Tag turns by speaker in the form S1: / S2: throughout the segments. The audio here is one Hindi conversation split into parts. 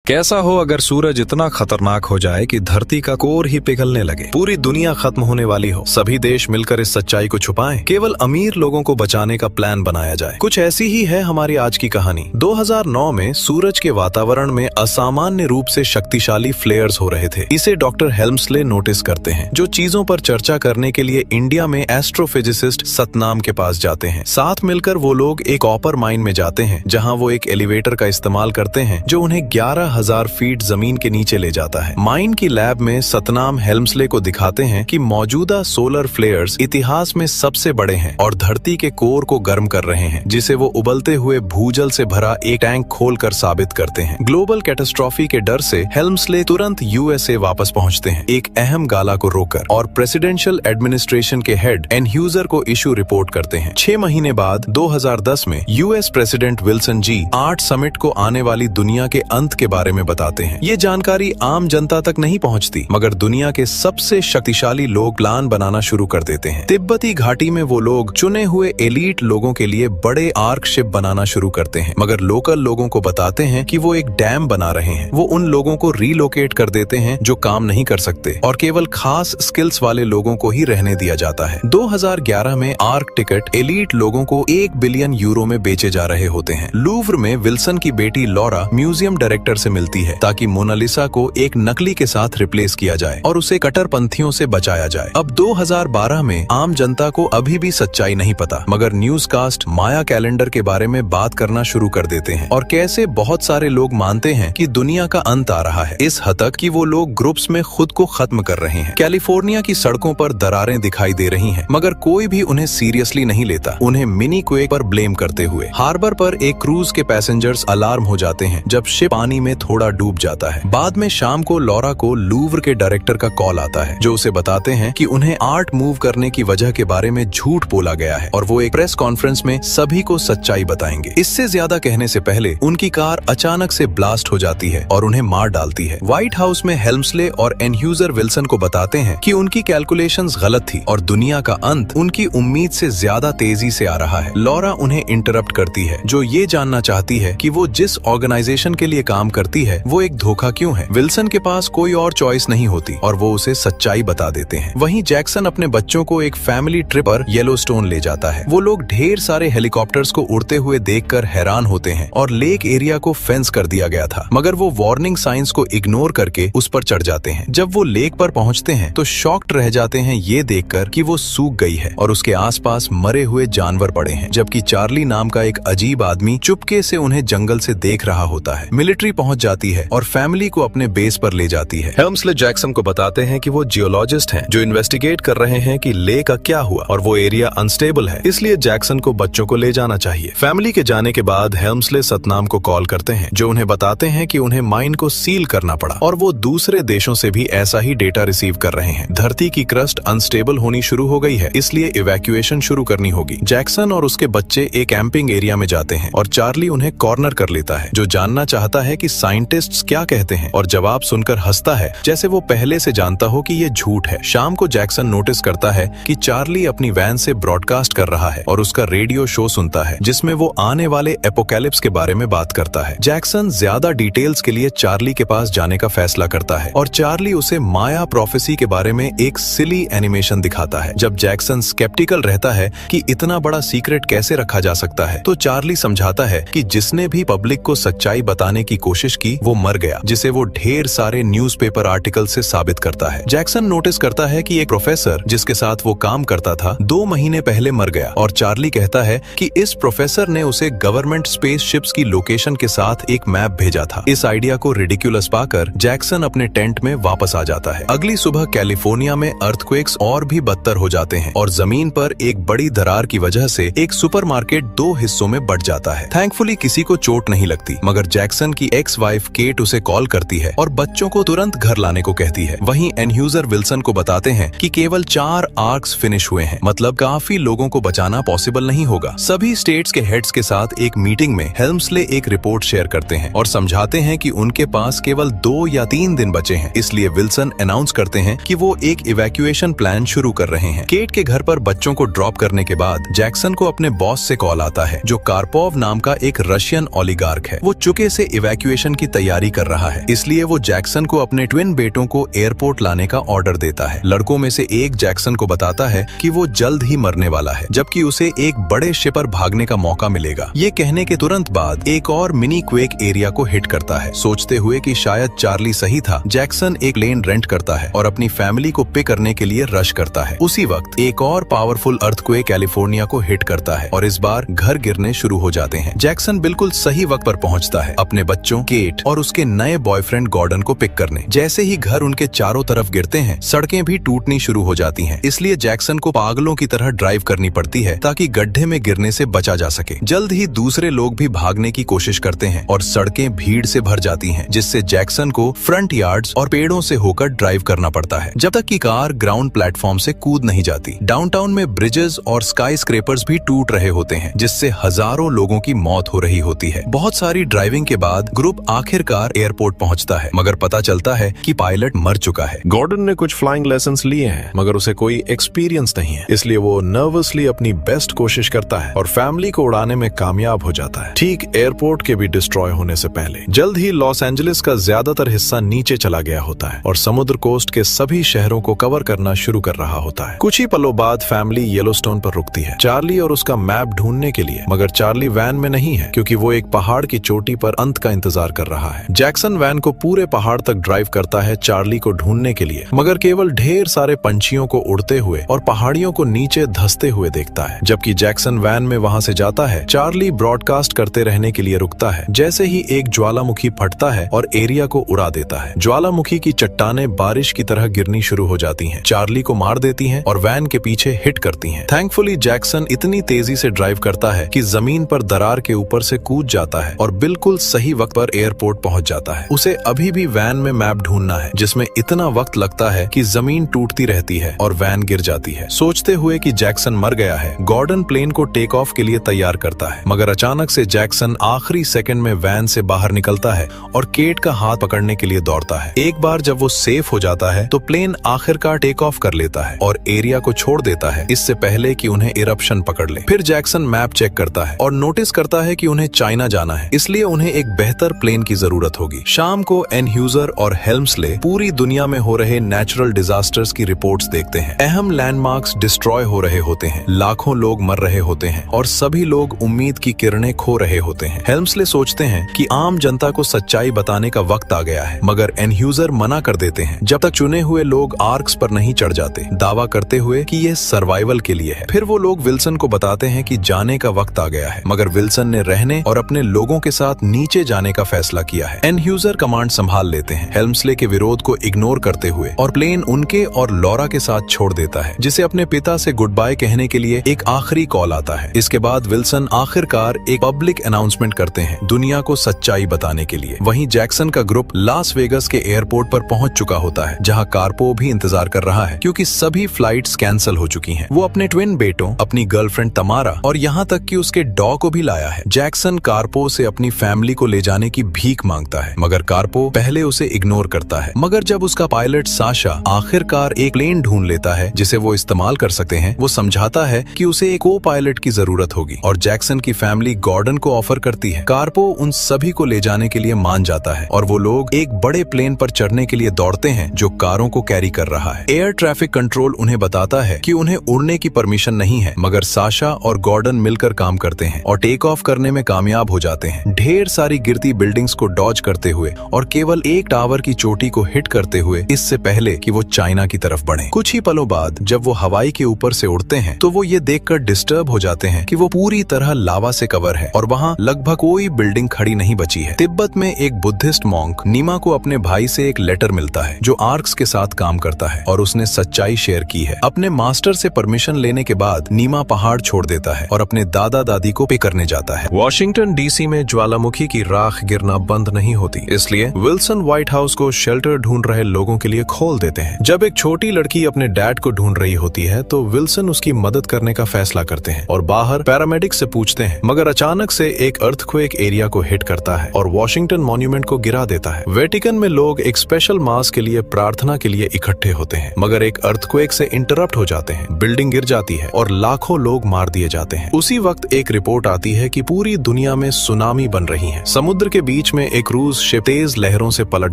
S1: कैसा हो अगर सूरज इतना खतरनाक हो जाए कि धरती का कोर ही पिघलने लगे, पूरी दुनिया खत्म होने वाली हो, सभी देश मिलकर इस सच्चाई को छुपाएं, केवल अमीर लोगों को बचाने का प्लान बनाया जाए। कुछ ऐसी ही है हमारी आज की कहानी। 2009 में सूरज के वातावरण में असामान्य रूप से शक्तिशाली फ्लेयर्स हो रहे थे। इसे डॉक्टर हेल्मस्ले नोटिस करते हैं, जो चीजों पर चर्चा करने के लिए इंडिया में एस्ट्रोफिजिसिस्ट सतनाम के पास जाते हैं। साथ मिलकर वो लोग एक कॉपर माइन में जाते हैं, जहाँ वो एक एलिवेटर का इस्तेमाल करते हैं जो उन्हें 11,000 फीट जमीन के नीचे ले जाता है। माइन की लैब में सतनाम हेल्मस्ले को दिखाते हैं कि मौजूदा सोलर फ्लेयर्स इतिहास में सबसे बड़े हैं और धरती के कोर को गर्म कर रहे हैं, जिसे वो उबलते हुए भूजल से भरा एक टैंक खोलकर साबित करते हैं। ग्लोबल कैटास्ट्रॉफी के डर से हेल्मस्ले तुरंत यूएसए वापस पहुंचते हैं, एक अहम गाला को रोककर, और प्रेसिडेंशियल एडमिनिस्ट्रेशन के हेड एनह्यूजर को इशू रिपोर्ट करते हैं। 6 महीने बाद 2010 में यूएस प्रेसिडेंट विल्सन जी 8 समिट को आने वाली दुनिया के अंत के बारे में बताते हैं। ये जानकारी आम जनता तक नहीं पहुंचती, मगर दुनिया के सबसे शक्तिशाली लोग प्लान बनाना शुरू कर देते हैं। तिब्बती घाटी में वो लोग चुने हुए एलीट लोगों के लिए बड़े आर्क शिप बनाना शुरू करते हैं, मगर लोकल लोगों को बताते हैं कि वो एक डैम बना रहे हैं। वो उन लोगों को रीलोकेट कर देते हैं जो काम नहीं कर सकते, और केवल खास स्किल्स वाले लोगों को ही रहने दिया जाता है। 2011 में आर्क टिकट एलीट लोगों को 1 बिलियन यूरो में बेचे जा रहे होते हैं। लूव्र में विल्सन की बेटी लॉरा म्यूजियम डायरेक्टर से मिलती है ताकि मोनालिसा को एक नकली के साथ रिप्लेस किया जाए और उसे कट्टरपंथियों से बचाया जाए। अब 2012 में आम जनता को अभी भी सच्चाई नहीं पता, मगर न्यूज़कास्ट माया कैलेंडर के बारे में बात करना शुरू कर देते हैं और कैसे बहुत सारे लोग मानते हैं कि दुनिया का अंत आ रहा है, इस हद तक कि वो लोग ग्रुप्स में खुद को खत्म कर रहे हैं। कैलिफोर्निया की सड़कों पर दरारें दिखाई दे रही हैं, मगर कोई भी उन्हें सीरियसली नहीं लेता, उन्हें मिनी क्वेक पर ब्लेम करते हुए। हार्बर पर एक क्रूज के पैसेंजर्स अलार्म हो जाते हैं जब शिप पानी में थोड़ा डूब जाता है। बाद में शाम को लॉरा को लूव्र के डायरेक्टर का कॉल आता है, जो उसे बताते हैं कि उन्हें आर्ट मूव करने की वजह के बारे में झूठ बोला गया है और वो एक प्रेस कॉन्फ्रेंस में सभी को सच्चाई बताएंगे। इससे ज्यादा कहने से पहले उनकी कार अचानक से ब्लास्ट हो जाती है और उन्हें मार डालती है। व्हाइट हाउस में हेल्मस्ले और एनह्यूजर विल्सन को बताते हैं कि उनकी कैलकुलेशंस गलत थी और दुनिया का अंत उनकी उम्मीद से ज्यादा तेजी से आ रहा है। लॉरा उन्हें इंटरप्ट करती है, जो ये जानना चाहती है कि वो जिस ऑर्गेनाइजेशन के लिए काम करती है वो एक धोखा क्यों है। विल्सन के पास कोई और चॉइस नहीं होती और वो उसे सच्चाई बता देते हैं। वहीं जैक्सन अपने बच्चों को एक फैमिली ट्रिप पर येलोस्टोन ले जाता है। वो लोग ढेर सारे हेलीकॉप्टर्स को उड़ते हुए देखकर हैरान होते हैं और लेक एरिया को फेंस कर दिया गया था, मगर वो वार्निंग साइंस को इग्नोर करके उस पर चढ़ जाते हैं। जब वो लेक पर पहुंचते हैं तो शॉक्ड रह जाते हैं ये देखकर कि वो सूख गई है और उसके आसपास मरे हुए जानवर पड़े हैं, जबकि चार्ली नाम का एक अजीब आदमी चुपके से उन्हें जंगल से देख रहा होता है। मिलिट्री पहुंच जाती है और फैमिली को अपने बेस पर ले जाती है। हेल्मस्ले जैक्सन को बताते हैं कि वो जियोलॉजिस्ट हैं जो इन्वेस्टिगेट कर रहे हैं कि लेक का क्या हुआ और वो एरिया अनस्टेबल है, इसलिए जैक्सन को बच्चों को ले जाना चाहिए। फैमिली के जाने के बाद हेल्मस्ले सतनाम को कॉल करते हैं, जो उन्हें बताते हैं कि उन्हें माइन को सील करना पड़ा और वो दूसरे देशों से भी ऐसा ही डेटा रिसीव कर रहे हैं। धरती की क्रस्ट अनस्टेबल होनी शुरू हो गई है, इसलिए इवैक्यूएशन शुरू करनी होगी। जैक्सन और उसके बच्चे एक कैंपिंग एरिया में जाते हैं और चार्ली उन्हें कॉर्नर कर लेता है, जो जानना चाहता है कि साइंटिस्ट्स क्या कहते हैं, और जवाब सुनकर हंसता है जैसे वो पहले से जानता हो कि ये झूठ है। शाम को जैक्सन नोटिस करता है कि चार्ली अपनी वैन से ब्रॉडकास्ट कर रहा है और उसका रेडियो शो सुनता है जिसमें वो आने वाले एपोकैलिप्स के बारे में बात करता है। जैक्सन ज्यादा डिटेल्स के लिए चार्ली के पास जाने का फैसला करता है और चार्ली उसे माया प्रोफेसी के बारे में एक सिली एनिमेशन दिखाता है। जब जैक्सन स्केप्टिकल रहता है कि इतना बड़ा सीक्रेट कैसे रखा जा सकता है, तो चार्ली समझाता है कि जिसने भी पब्लिक को सच्चाई बताने की कोशिश की वो मर गया, जिसे वो ढेर सारे न्यूज़पेपर आर्टिकल से साबित करता है। जैक्सन नोटिस करता है कि एक प्रोफेसर जिसके साथ वो काम करता था 2 महीने पहले मर गया, और चार्ली कहता है कि इस प्रोफेसर ने उसे गवर्नमेंट स्पेस शिप्स की लोकेशन के साथ एक मैप भेजा था। इस आइडिया को रिडिक्यूलस पाकर जैक्सन अपने टेंट में वापस आ जाता है। अगली सुबह कैलिफोर्निया में अर्थक्वेक्स और भी बदतर हो जाते हैं और जमीन पर एक बड़ी दरार की वजह से एक सुपरमार्केट 2 हिस्सों में बंट जाता है। थैंकफुली किसी को चोट नहीं लगती, मगर जैक्सन की एक्स वाइफ केट उसे कॉल करती है और बच्चों को तुरंत घर लाने को कहती है। वहीं एनह्यूजर विल्सन को बताते हैं कि केवल 4 आर्क्स फिनिश हुए हैं, मतलब काफी लोगों को बचाना पॉसिबल नहीं होगा। सभी स्टेट्स के हेड्स के साथ एक मीटिंग में हेल्मस्ले एक रिपोर्ट शेयर करते हैं और समझाते हैं कि उनके पास केवल 2 या 3 दिन बचे हैं, इसलिए विल्सन अनाउंस करते हैं कि वो एक इवैक्यूएशन प्लान शुरू कर रहे हैं। केट के घर पर बच्चों को ड्रॉप करने के बाद जैक्सन को अपने बॉस से कॉल आता है, जो कार्पोव नाम का एक रशियन ओलिगार्क है। वो चुके से इवैक्यूएशन की तैयारी कर रहा है, इसलिए वो जैक्सन को अपने ट्विन बेटों को एयरपोर्ट लाने का ऑर्डर देता है। लड़कों में से एक जैक्सन को बताता है कि वो जल्द ही मरने वाला है, जबकि उसे एक बड़े शिप पर भागने का मौका मिलेगा। ये कहने के तुरंत बाद एक और मिनी क्वेक एरिया को हिट करता है। सोचते हुए कि शायद चार्ली सही था, जैक्सन एक प्लेन रेंट करता है और अपनी फैमिली को पिक करने के लिए रश करता है। उसी वक्त एक और पावरफुल अर्थक्वेक कैलिफोर्निया को हिट करता है और इस बार घर गिरने शुरू हो जाते हैं। जैक्सन बिल्कुल सही वक्त पर पहुंचता है अपने बच्चों केट और उसके नए बॉयफ्रेंड गॉर्डन को पिक करने। जैसे ही घर उनके चारों तरफ गिरते हैं, सड़कें भी टूटनी शुरू हो जाती हैं। इसलिए जैक्सन को पागलों की तरह ड्राइव करनी पड़ती है ताकि गड्ढे में गिरने से बचा जा सके। जल्द ही दूसरे लोग भी भागने की कोशिश करते हैं और सड़कें भीड़ से भर जाती हैं, जिससे जैक्सन को फ्रंट यार्ड्स और पेड़ों से होकर ड्राइव करना पड़ता है, जब तक कि कार ग्राउंड प्लेटफॉर्म से कूद नहीं जाती। डाउनटाउन में ब्रिजेस और स्काई स्क्रेपर्स भी टूट रहे होते हैं, जिससे हजारों लोगों की मौत हो रही होती है। बहुत सारी ड्राइविंग के बाद ग्रुप आखिरकार एयरपोर्ट पहुंचता है, मगर पता चलता है कि पायलट मर चुका है।
S2: गॉर्डन ने कुछ फ्लाइंग लेसन्स लिए हैं, मगर उसे कोई एक्सपीरियंस नहीं है, इसलिए वो नर्वसली अपनी बेस्ट कोशिश करता है और फैमिली को उड़ाने में कामयाब हो जाता है, ठीक एयरपोर्ट के भी डिस्ट्रॉय होने से पहले। जल्द ही लॉस एंजलिस का ज्यादातर हिस्सा नीचे चला गया होता है और समुद्र कोस्ट के सभी शहरों को कवर करना शुरू कर रहा होता है। कुछ ही पलों बाद फैमिली येलोस्टोन पर रुकती है चार्ली और उसका मैप ढूंढने के लिए, मगर चार्ली वैन में नहीं है क्योंकि वो एक पहाड़ की चोटी पर अंत का इंतजार कर रहा है। जैक्सन वैन को पूरे पहाड़ तक ड्राइव करता है चार्ली को ढूंढने के लिए, मगर केवल ढेर सारे पंछियों को उड़ते हुए और पहाड़ियों को नीचे धंसते हुए देखता है। जबकि जैक्सन वैन में वहां से जाता है, चार्ली ब्रॉडकास्ट करते रहने के लिए रुकता है। जैसे ही एक ज्वालामुखी फटता है और एरिया को उड़ा देता है। ज्वालामुखी की चट्टानें बारिश की तरह गिरनी शुरू हो जाती हैं, चार्ली को मार देती हैं और वैन के पीछे हिट करती हैं। थैंकफुली जैक्सन इतनी तेजी से ड्राइव करता है कि जमीन पर दरार के ऊपर से कूद जाता है और बिल्कुल सही वक्त पर एयरपोर्ट पहुंच जाता है। उसे अभी भी वैन में मैप ढूंढना है, जिसमें इतना वक्त लगता है कि जमीन टूटती रहती है और वैन गिर जाती है। सोचते हुए कि जैक्सन मर गया है, गॉर्डन प्लेन को टेक ऑफ के लिए तैयार करता है, मगर अचानक से जैक्सन आखिरी सेकंड में वैन से बाहर निकलता है और केट का हाथ पकड़ने के लिए दौड़ता है। एक बार जब वो सेफ हो जाता है तो प्लेन आखिरकार टेक ऑफ कर लेता है और एरिया को छोड़ देता है, इससे पहले कि उन्हें इरप्शन पकड़ ले। फिर जैक्सन मैप चेक करता है और नोटिस करता है कि उन्हें चाइना जाना है, इसलिए उन्हें एक बेहतर प्लेन की जरूरत होगी। शाम को एनह्यूजर और हेल्म्सले पूरी दुनिया में हो रहे नेचुरल डिजास्टर्स की रिपोर्ट्स देखते हैं। अहम लैंडमार्क्स डिस्ट्रॉय हो रहे होते हैं, लाखों लोग मर रहे होते हैं और सभी लोग उम्मीद की किरणें खो रहे होते हैं। हेल्म्सले सोचते हैं कि आम जनता को सच्चाई बताने का वक्त आ गया है, मगर एनह्यूजर मना कर देते हैं जब तक चुने हुए लोग आर्क्स पर नहीं चढ़ जाते, दावा करते हुए कि ये सर्वाइवल के लिए है। फिर वो लोग विल्सन को बताते हैं कि जाने का वक्त आ गया है, मगर विल्सन ने रहने और अपने लोगों के साथ नीचे जाने का फैसला किया है। एनह्यूजर कमांड संभाल लेते हैं, हेल्म्सले के विरोध को इग्नोर करते हुए, और प्लेन उनके और लॉरा के साथ छोड़ देता है, जिसे अपने पिता से गुड बाय कहने के लिए एक आखिरी कॉल आता है। इसके बाद विल्सन आखिरकार एक पब्लिक अनाउंसमेंट करते हैं दुनिया को सच्चाई बताने के लिए। वहीं जैक्सन का ग्रुप लास वेगस के एयरपोर्ट पर पहुंच चुका होता है, जहां कार्पो भी इंतजार कर रहा है क्योंकि सभी फ्लाइट्स कैंसिल हो चुकी हैं। वो अपने ट्विन बेटों, अपनी गर्लफ्रेंड तमारा और यहाँ तक कि उसके डॉग को भी लाया है। जैक्सन कार्पो से अपनी फैमिली को ले जाने की भीख मांगता है, मगर कार्पो पहले उसे इग्नोर करता है। मगर जब उसका पायलट साशा आखिरकार एक प्लेन ढूंढ लेता है जिसे वो इस्तेमाल कर सकते हैं, वो समझाता है कि उसे एक को पायलट की जरूरत होगी और जैक्सन की फैमिली गॉर्डन को ऑफर करती है। कार्पो उन सभी को ले जाने के लिए मान जाता है और वो लोग एक बड़े प्लेन पर चढ़ने के लिए दौड़ते हैं जो कारों को कैरी कर रहा है। एयर ट्रैफिक कंट्रोल उन्हें बताता है कि उन्हें उड़ने की परमिशन नहीं है, मगर साशा और गॉर्डन मिलकर काम करते हैं और टेक ऑफ करने में कामयाब हो जाते हैं, ढेर सारी गिरती बिल्डिंग्स को डॉज करते हुए और केवल एक टावर की चोटी को हिट करते हुए, इससे पहले कि वो चाइना की तरफ बढ़े। कुछ ही पलों बाद जब वो हवाई के ऊपर से उड़ते हैं तो वो ये देखकर डिस्टर्ब हो जाते हैं कि वो पूरी तरह लावा से कवर है और वहाँ लगभग कोई बिल्डिंग खड़ी नहीं बची है। तिब्बत में एक बुद्धिस्ट मॉन्क नीमा को अपने भाई से एक लेटर मिलता है जो आर्क्स के साथ काम करता है और उसने सच्चाई शेयर की है। अपने मास्टर से परमिशन लेने के बाद नीमा पहाड़ छोड़ देता है और अपने दादा दादी को पिक करने जाता है। वॉशिंगटन डीसी में ज्वालामुखी की राख गिरना बंद नहीं होती, इसलिए विल्सन व्हाइट हाउस को शेल्टर ढूंढ रहे लोगों के लिए खोल देते हैं। जब एक छोटी लड़की अपने डैड को ढूंढ रही होती है तो विल्सन उसकी मदद करने का फैसला करते हैं और बाहर पैरामेडिक से पूछते हैं, मगर अचानक से एक अर्थक्वेक एरिया को हिट करता है और वॉशिंगटन मॉन्यूमेंट को गिरा देता है। वेटिकन में लोग एक स्पेशल मास के लिए प्रार्थना के लिए इकट्ठे होते हैं, मगर एक अर्थक्वेक से इंटरप्ट हो जाते हैं, बिल्डिंग गिर जाती है और लाखों लोग मार दिए जाते हैं। उसी वक्त एक रिपोर्ट आती है कि पूरी दुनिया में सुनामी बन रही है। समुद्र के बीच बीच में एक क्रूज शिप तेज लहरों से पलट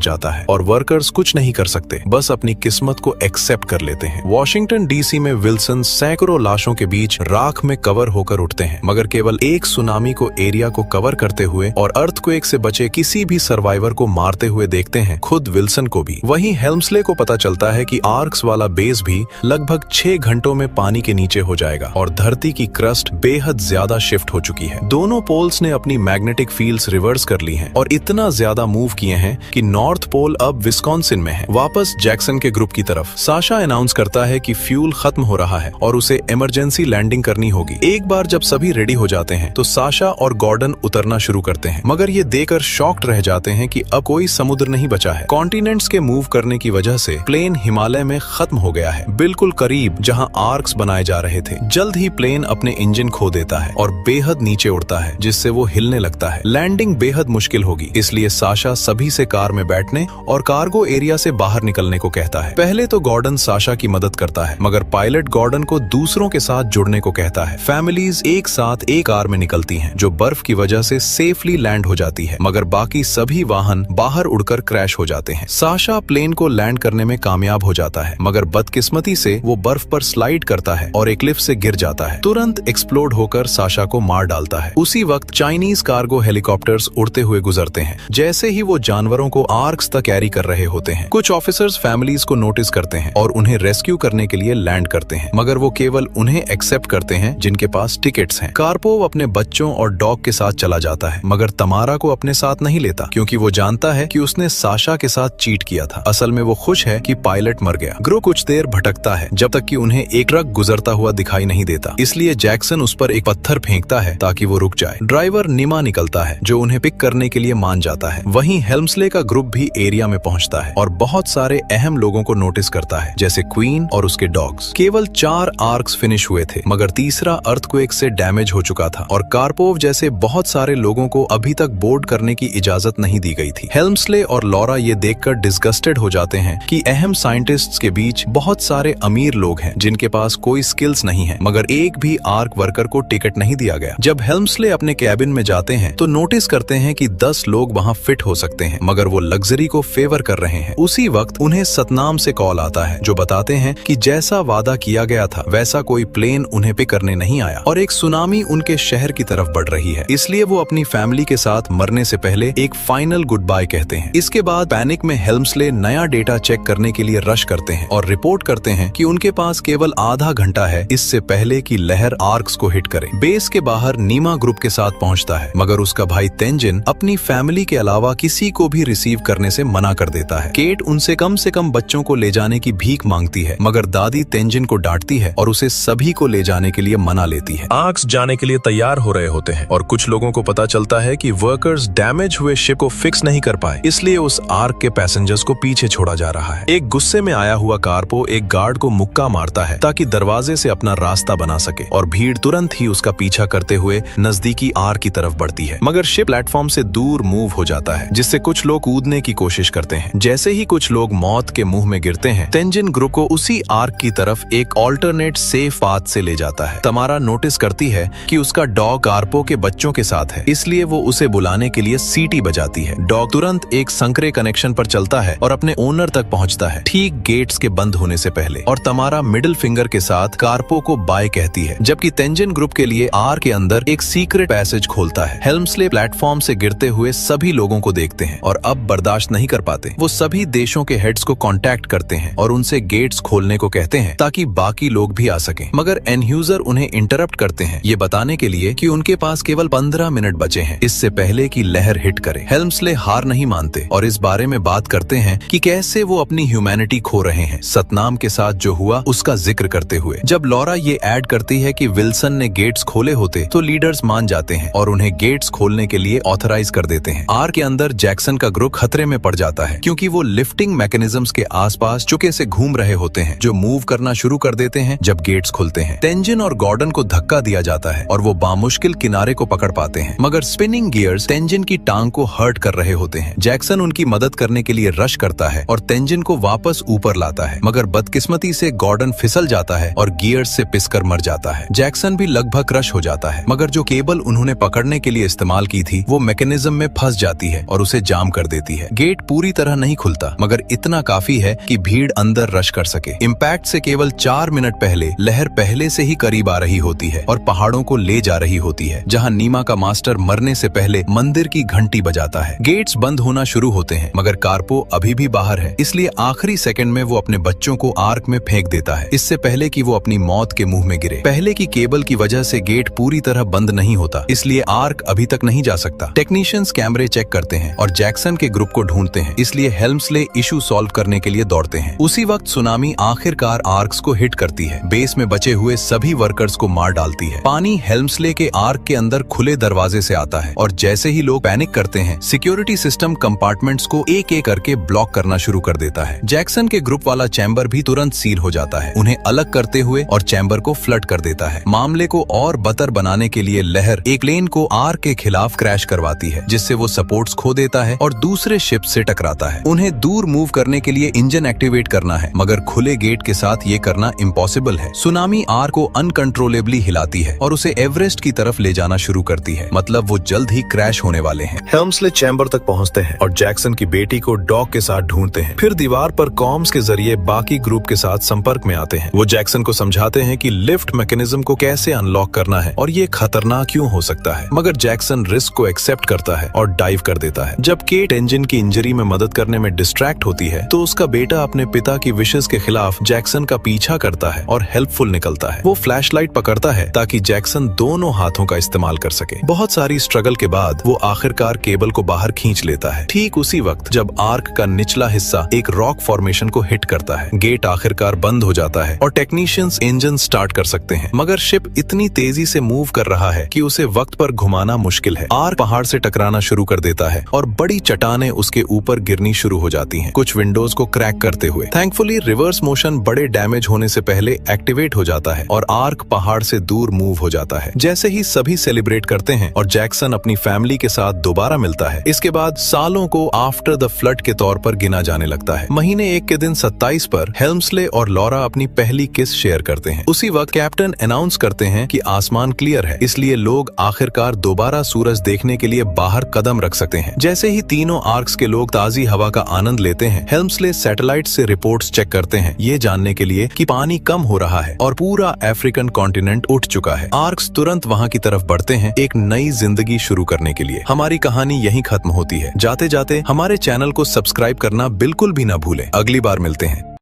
S2: जाता है और वर्कर्स कुछ नहीं कर सकते, बस अपनी किस्मत को एक्सेप्ट कर लेते हैं। वॉशिंगटन डीसी में विल्सन सैकड़ों लाशों के बीच राख में कवर होकर उठते हैं, मगर केवल एक सुनामी को एरिया को कवर करते हुए और अर्थक्वेक से बचे किसी भी सर्वाइवर को मारते हुए देखते हैं, खुद विल्सन को भी। वहीं हेल्मस्ले को पता चलता है कि आर्क्स वाला बेस भी लगभग 6 घंटों में पानी के नीचे हो जाएगा और धरती की क्रस्ट बेहद ज्यादा शिफ्ट हो चुकी है। दोनों पोल्स ने अपनी मैग्नेटिक फील्ड्स रिवर्स कर ली हैं और इतना ज्यादा मूव किए हैं कि नॉर्थ पोल अब विस्कॉन्सिन में है। वापस जैक्सन के ग्रुप की तरफ साशा अनाउंस करता है कि फ्यूल खत्म हो रहा है और उसे इमरजेंसी लैंडिंग करनी होगी। एक बार जब सभी रेडी हो जाते हैं तो साशा और गॉर्डन उतरना शुरू करते हैं, मगर ये देखकर शॉक्ड रह जाते हैं कि अब कोई समुद्र नहीं बचा है। कॉन्टिनेंट्स के मूव करने की वजह से प्लेन हिमालय में खत्म हो गया है, बिल्कुल करीब जहां आर्क्स बनाए जा रहे थे। जल्द ही प्लेन अपने इंजन खो देता है और बेहद नीचे उड़ता है, जिससे वो हिलने लगता है। लैंडिंग बेहद मुश्किल होगी, इसलिए साशा सभी से कार में बैठने और कार्गो एरिया से बाहर निकलने को कहता है। पहले तो गॉर्डन साशा की मदद करता है, मगर पायलट गॉर्डन को दूसरों के साथ जुड़ने को कहता है। फैमिलीज एक साथ एक कार में निकलती हैं, जो बर्फ की वजह से सेफली लैंड हो जाती है, मगर बाकी सभी वाहन बाहर उड़कर क्रैश हो जाते हैं। साशा प्लेन को लैंड करने में कामयाब हो जाता है, मगर बदकिस्मती से वो बर्फ पर स्लाइड करता है और एक क्लिफ से गिर जाता है। तुरंत एक्सप्लोड होकर साशा को मार डालता है। उसी वक्त चाइनीज कार्गो हेलीकॉप्टर्स उड़ते हुए गुजरते हैं। जैसे ही वो जानवरों को आर्क्स तक कैरी कर रहे होते हैं, कुछ ऑफिसर्स फैमिलीज को नोटिस करते हैं और उन्हें रेस्क्यू करने के लिए लैंड करते हैं, मगर वो केवल उन्हें एक्सेप्ट करते हैं जिनके पास टिकट्स हैं। कार्पोव अपने बच्चों और डॉग के साथ चला जाता है, मगर तमारा को अपने साथ नहीं लेता, क्योंकि वो जानता है कि उसने साशा के साथ चीट किया था। असल में वो खुश है कि पायलट मर गया। ग्रुप कुछ देर भटकता है जब तक कि उन्हें एक ट्रक गुजरता हुआ दिखाई नहीं देता, इसलिए जैक्सन उस पर एक पत्थर फेंकता है ताकि वो रुक जाए। ड्राइवर निमा निकलता है जो उन्हें पिक करने के लिए मान जाता है। वहीं हेल्मस्ले का ग्रुप भी एरिया में पहुंचता है और बहुत सारे अहम लोगों को नोटिस करता है, जैसे क्वीन और उसके डॉग्स। केवल 4 आर्क्स फिनिश हुए थे, मगर तीसरा अर्थक्वेक से डैमेज हो चुका था और कार्पोव जैसे बहुत सारे लोगों को अभी तक बोर्ड करने की इजाजत नहीं दी गई थी। हेल्मस्ले और लॉरा ये देखकर डिस्गस्टेड हो जाते हैं कि अहम साइंटिस्ट्स के बीच बहुत सारे अमीर लोग हैं जिनके पास कोई स्किल्स नहीं है, मगर एक भी आर्क वर्कर को टिकट नहीं दिया गया। जब हेल्मस्ले अपने कैबिन में जाते हैं तो नोटिस करते हैं कि 10 लोग वहां फिट हो सकते हैं, मगर वो लग्जरी को फेवर कर रहे हैं। उसी वक्त उन्हें सतनाम से कॉल आता है, जो बताते हैं कि जैसा वादा किया गया था वैसा कोई प्लेन उन्हें पिक करने नहीं आया और एक सुनामी उनके शहर की तरफ बढ़ रही है। इसलिए वो अपनी फैमिली के साथ मरने से पहले एक फाइनल गुड बाय कहते हैं। इसके बाद पैनिक में हेल्मस्ले नया डेटा चेक करने के लिए रश करते हैं और रिपोर्ट करते हैं कि उनके पास केवल आधा घंटा है इससे पहले कि लहर आर्क्स को हिट करे। बेस के बाहर नीमा ग्रुप के साथ पहुंचता है, मगर उसका भाई तेंजिन अपनी फैमिली के अलावा किसी को भी रिसीव करने से मना कर देता है। केट उनसे कम से कम बच्चों को ले जाने की भीख मांगती है, मगर दादी तेंजिन को डांटती है और उसे सभी को ले जाने के लिए मना लेती है।
S3: आर्क्स जाने के लिए तैयार हो रहे होते हैं और कुछ लोगों को पता चलता है कि वर्कर्स डैमेज हुए शिप को फिक्स नहीं कर पाए, इसलिए उस आर्क के पैसेंजर्स को पीछे छोड़ा जा रहा है। एक गुस्से में आया हुआ कार्पो एक गार्ड को मुक्का मारता है ताकि दरवाजे से अपना रास्ता बना सके और भीड़ तुरंत ही उसका पीछा करते हुए नजदीकी आर्क की तरफ बढ़ती है, मगर शिप प्लेटफॉर्म से दूर मूव हो जाता है, जिससे कुछ लोग कूदने की कोशिश करते हैं। जैसे ही कुछ लोग मौत के मुंह में गिरते हैं, तेंजिन ग्रुप को उसी आर्क की तरफ एक ऑल्टरनेट सेफ पाथ से ले जाता है। तमारा नोटिस करती है कि उसका डॉग कार्पो के बच्चों के साथ है, इसलिए वो उसे बुलाने के लिए सीटी बजाती है। डॉग तुरंत एक संकरे कनेक्शन पर चलता है और अपने ओनर तक पहुंचता है, ठीक गेट्स के बंद होने से पहले, और तमारा मिडिल फिंगर के साथ कार्पो को बाय कहती है, जबकि तेंजिन ग्रुप के लिए आर के अंदर एक सीक्रेट पैसेज खोलता है। हेल्मस्ले प्लेटफॉर्म से गिरते हुए सभी लोगों को देखते हैं और अब बर्दाश्त नहीं कर पाते। वो सभी देशों के हेड्स को कांटेक्ट करते हैं और उनसे गेट्स खोलने को कहते हैं ताकि बाकी लोग भी आ सकें, मगर एनह्यूजर उन्हें इंटरप्ट करते हैं, ये बताने के लिए कि उनके पास केवल 15 मिनट बचे हैं इससे पहले कि लहर हिट करे। हेल्मस्ले हार नहीं मानते और इस बारे में बात करते हैं कि कैसे वो अपनी ह्यूमैनिटी खो रहे हैं, सतनाम के साथ जो हुआ उसका जिक्र करते हुए। जब लॉरा ये ऐड करती है कि विल्सन ने गेट्स खोले होते तो लीडर्स मान जाते हैं और उन्हें गेट्स खोलने के लिए ऑथराइज कर देते हैं। आर के अंदर जैक्सन का ग्रुप खतरे में पड़ जाता है क्योंकि वो लिफ्टिंग मैकेनिज्म्स के आसपास चुके से घूम रहे होते हैं, जो मूव करना शुरू कर देते हैं जब गेट्स खुलते हैं। तेंजिन और गॉर्डन को धक्का दिया जाता है और वो बामुश्किल किनारे को पकड़ पाते हैं, मगर स्पिनिंग गियर्स तेंजिन की टांग को हर्ट कर रहे होते हैं। जैक्सन उनकी मदद करने के लिए रश करता है और तेंजिन को वापस ऊपर लाता है, मगर बदकिस्मती से गॉर्डन फिसल जाता है और गियर्स से पिसकर मर जाता है। जैक्सन भी लगभग क्रश हो जाता है, मगर जो केबल उन्होंने पकड़ने के लिए इस्तेमाल की थी वो मैकेनिज्म में फंस जाती है और उसे जाम कर देती है। गेट पूरी तरह नहीं खुलता, मगर इतना काफी है कि भीड़ अंदर रश कर सके। इम्पैक्ट से केवल 4 मिनट पहले लहर पहले से ही करीब आ रही होती है और पहाड़ों को ले जा रही होती है, जहां नीमा का मास्टर मरने से पहले मंदिर की घंटी बजाता है। गेट्स बंद होना शुरू होते हैं, मगर कार्पो अभी भी बाहर है, इसलिए आखिरी सेकंड में वो अपने बच्चों को आर्क में फेंक देता है, इससे पहले कि वो अपनी मौत के मुंह में गिरे। पहले की केबल की वजह से गेट पूरी तरह बंद नहीं होता, इसलिए आर्क अभी तक नहीं जा सकता। टेक्नीशियंस कैमरे चेक करते हैं और जैक्सन के ग्रुप को ढूंढते हैं, इसलिए हेल्म्सले इशू सॉल्व करने के लिए दौड़ते हैं। उसी वक्त सुनामी आखिरकार आर्क्स को हिट करती है, बेस में बचे हुए सभी वर्कर्स को मार डालती है। पानी हेल्म्सले के आर्क के अंदर खुले दरवाजे से आता है और जैसे ही लोग पैनिक करते हैं, सिक्योरिटी सिस्टम कंपार्टमेंट्स को एक एक करके ब्लॉक करना शुरू कर देता है। जैक्सन के ग्रुप वाला चैम्बर भी तुरंत सील हो जाता है, उन्हें अलग करते हुए और चैम्बर को फ्लड कर देता है। मामले को और बदतर बनाने के लिए लहर एक प्लेन को आर्क के खिलाफ क्रैश करवाती है, जिससे वो सपोर्ट्स खो देता है और दूसरे शिप से टकराता है। उन्हें दूर मूव करने के लिए इंजन एक्टिवेट करना है, मगर खुले गेट के साथ ये करना इम्पॉसिबल है। सुनामी आर्क को अनकंट्रोलेबली हिलाती है और उसे एवरेस्ट की तरफ ले जाना शुरू करती है, मतलब वो जल्द ही क्रैश होने वाले हैं।
S2: हेल्म्सले चैम्बर तक पहुंचते हैं और जैक्सन की बेटी को डॉग के साथ ढूंढते हैं। फिर दीवार पर कॉम्स के जरिए बाकी ग्रुप के साथ संपर्क में आते हैं। वो जैक्सन को समझाते हैं कि लिफ्ट मैकेनिज्म को कैसे अनलॉक करना है और ये खतरनाक क्यों हो सकता है, मगर जैक्सन रिस्क को एक्सेप्ट करता है और डाइव कर देता है। जब केट इंजन की इंजरी में मदद करने में डिस्ट्रैक्ट होती है, तो उसका बेटा अपने पिता की विशेस के खिलाफ जैक्सन का पीछा करता है और हेल्पफुल निकलता है। वो फ्लैशलाइट पकड़ता है ताकि जैक्सन दोनों हाथों का इस्तेमाल कर सके। बहुत सारी स्ट्रगल के बाद वो आखिरकार केबल को बाहर खींच लेता है। ठीक उसी वक्त जब आर्क का निचला हिस्सा एक रॉक फॉर्मेशन को हिट करता है, गेट आखिरकार बंद हो जाता है और टेक्नीशियंस इंजन स्टार्ट कर सकते हैं, मगर शिप इतनी तेजी से मूव कर रहा है कि उसे वक्त पर घुमाना मुश्किल है। आर्क पहाड़ से टकराना शुरू कर देता है और बड़ी चट्टानें उसके ऊपर गिरनी शुरू हो जाती हैं, कुछ विंडोज को क्रैक करते हुए। थैंकफुली रिवर्स मोशन बड़े डैमेज होने से पहले एक्टिवेट हो जाता है और आर्क पहाड़ से दूर मूव हो जाता है। जैसे ही सभी सेलिब्रेट करते हैं और जैक्सन अपनी फैमिली के साथ दोबारा मिलता है, इसके बाद सालों को आफ्टर द फ्लड के तौर पर गिना जाने लगता है। महीने 1 के दिन 27 पर हेल्म्सले और लॉरा अपनी पहली किस शेयर करते हैं। उसी वक्त कैप्टन अनाउंस करते हैं कि आसमान क्लियर है, इसलिए लोग आखिरकार दोबारा सूरज देखने के लिए बाहर कदम रख सकते हैं। जैसे ही तीनों आर्क्स के लोग ताजी हवा का आनंद लेते हैं, हेल्म्सले सैटेलाइट से रिपोर्ट्स चेक करते हैं, ये जानने के लिए कि पानी कम हो रहा है और पूरा अफ्रीकन कॉन्टिनेंट उठ चुका है। आर्क्स तुरंत वहां की तरफ बढ़ते हैं एक नई जिंदगी शुरू करने के लिए। हमारी कहानी यहीं खत्म होती है। जाते जाते हमारे चैनल को सब्सक्राइब करना बिल्कुल भी न भूलें। अगली बार मिलते हैं।